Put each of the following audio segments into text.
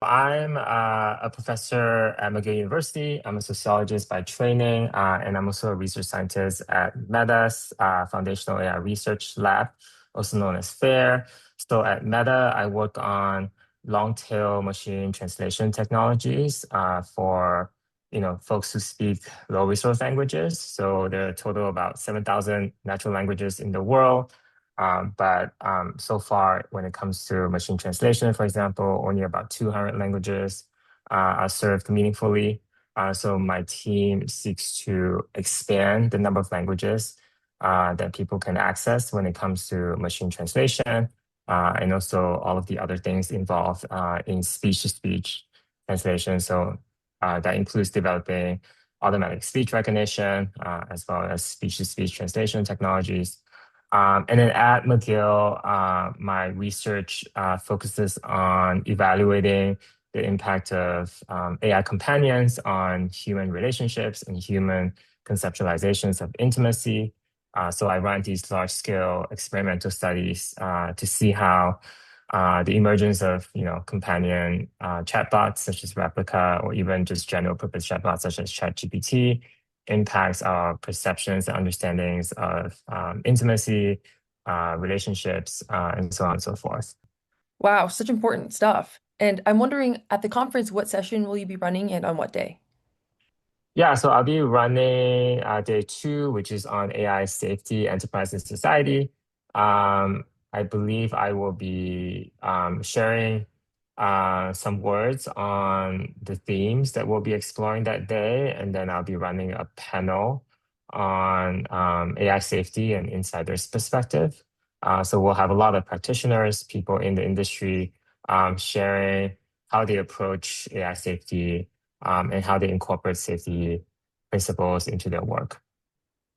I'm a professor at McGill University. I'm a sociologist by training, and I'm also a research scientist at Meta's Foundational AI Research Lab, also known as FAIR. So at Meta, I work on long-tail machine translation technologies for folks who speak low-resource languages. So there are a total about 7,000 natural languages in the world. But so far, when it comes to machine translation, for example, only about 200 languages are served meaningfully. So my team seeks to expand the number of languages that people can access when it comes to machine translation, and also all of the other things involved in speech-to-speech translation. So that includes developing automatic speech recognition, as well as speech-to-speech translation technologies. And then at McGill, my research focuses on evaluating the impact of AI companions on human relationships and human conceptualizations of intimacy. So I run these large-scale experimental studies to see how the emergence of companion chatbots such as Replica, or even just general-purpose chatbots such as ChatGPT, impacts our perceptions and understandings of intimacy, relationships, and so on and so forth. Wow, such important stuff. And I'm wondering at the conference, what session will you be running and on what day? Yeah, so I'll be running day two, which is on AI safety, enterprise, and society. I believe I will be sharing some words on the themes that we'll be exploring that day, and then I'll be running a panel on AI safety and insider's perspective. So we'll have a lot of practitioners, people in the industry, sharing how they approach AI safety, and how they incorporate safety principles into their work.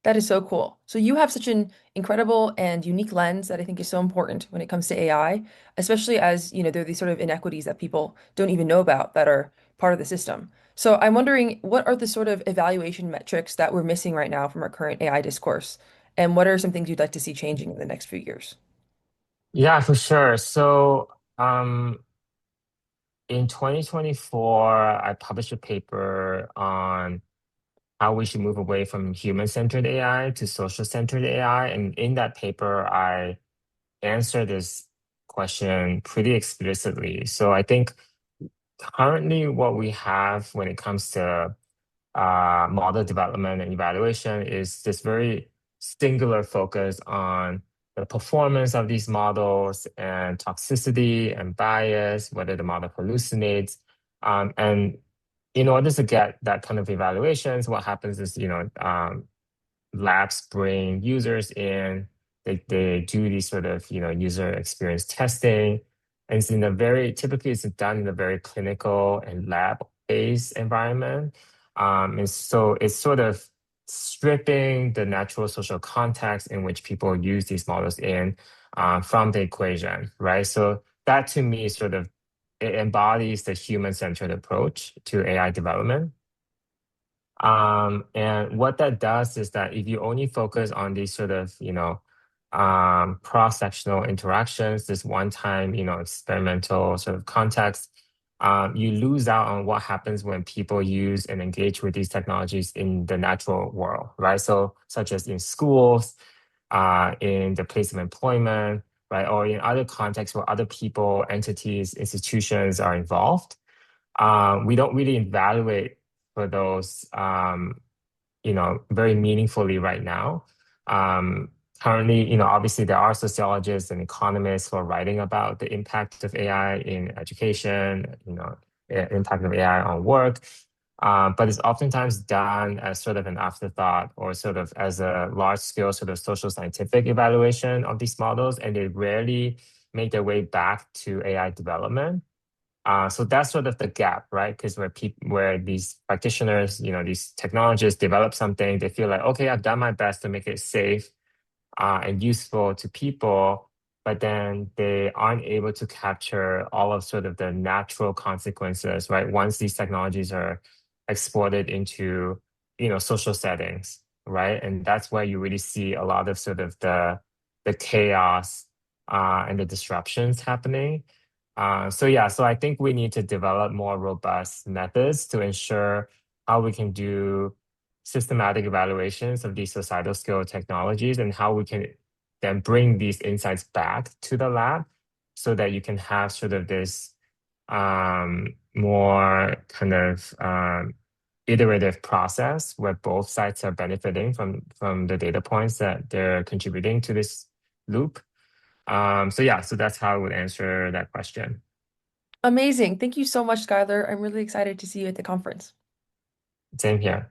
That is so cool. So you have such an incredible and unique lens that I think is so important when it comes to AI, especially as, there are these sort of inequities that people don't even know about that are part of the system. So I'm wondering, what are the sort of evaluation metrics that we're missing right now from our current AI discourse? And what are some things you'd like to see changing in the next few years? Yeah, for sure. So in 2024, I published a paper on how we should move away from human-centered AI to social-centered AI. And in that paper, I answered this question pretty explicitly. So I think currently what we have when it comes to model development and evaluation is this very singular focus on the performance of these models and toxicity and bias, whether the model hallucinates. And in order to get that kind of evaluations, what happens is, labs bring users in, they do these sort of, user experience testing. And typically it's done in a very clinical and lab-based environment. And so it's sort of stripping the natural social context in which people use these models in from the equation, right? So that to me sort of it embodies the human-centered approach to AI development. And what that does is that if you only focus on these sort of, cross-sectional interactions, this one-time, experimental sort of context, you lose out on what happens when people use and engage with these technologies in the natural world, right? So, such as in schools, in the place of employment, right, or in other contexts where other people, entities, institutions are involved. We don't really evaluate for those, very meaningfully right now. Um, Currently, obviously there are sociologists and economists who are writing about the impact of AI in education, impact of AI on work. But it's oftentimes done as sort of an afterthought or sort of as a large scale sort of social scientific evaluation of these models, and they rarely make their way back to AI development. So that's sort of the gap, right? Because where these practitioners, these technologists develop something, they feel like, okay, I've done my best to make it safe and useful to people, but then they aren't able to capture all of sort of the natural consequences, right? Once these technologies are exported into, social settings, right? And that's where you really see a lot of sort of the chaos and the disruptions happening. So yeah, so I think we need to develop more robust methods to ensure how we can do systematic evaluations of these societal scale technologies and how we can then bring these insights back to the lab so that you can have sort of this more kind of iterative process where both sides are benefiting from the data points that they're contributing to this loop. So yeah, so that's how I would answer that question. Amazing. Thank you so much, Skylar. I'm really excited to see you at the conference. Same here.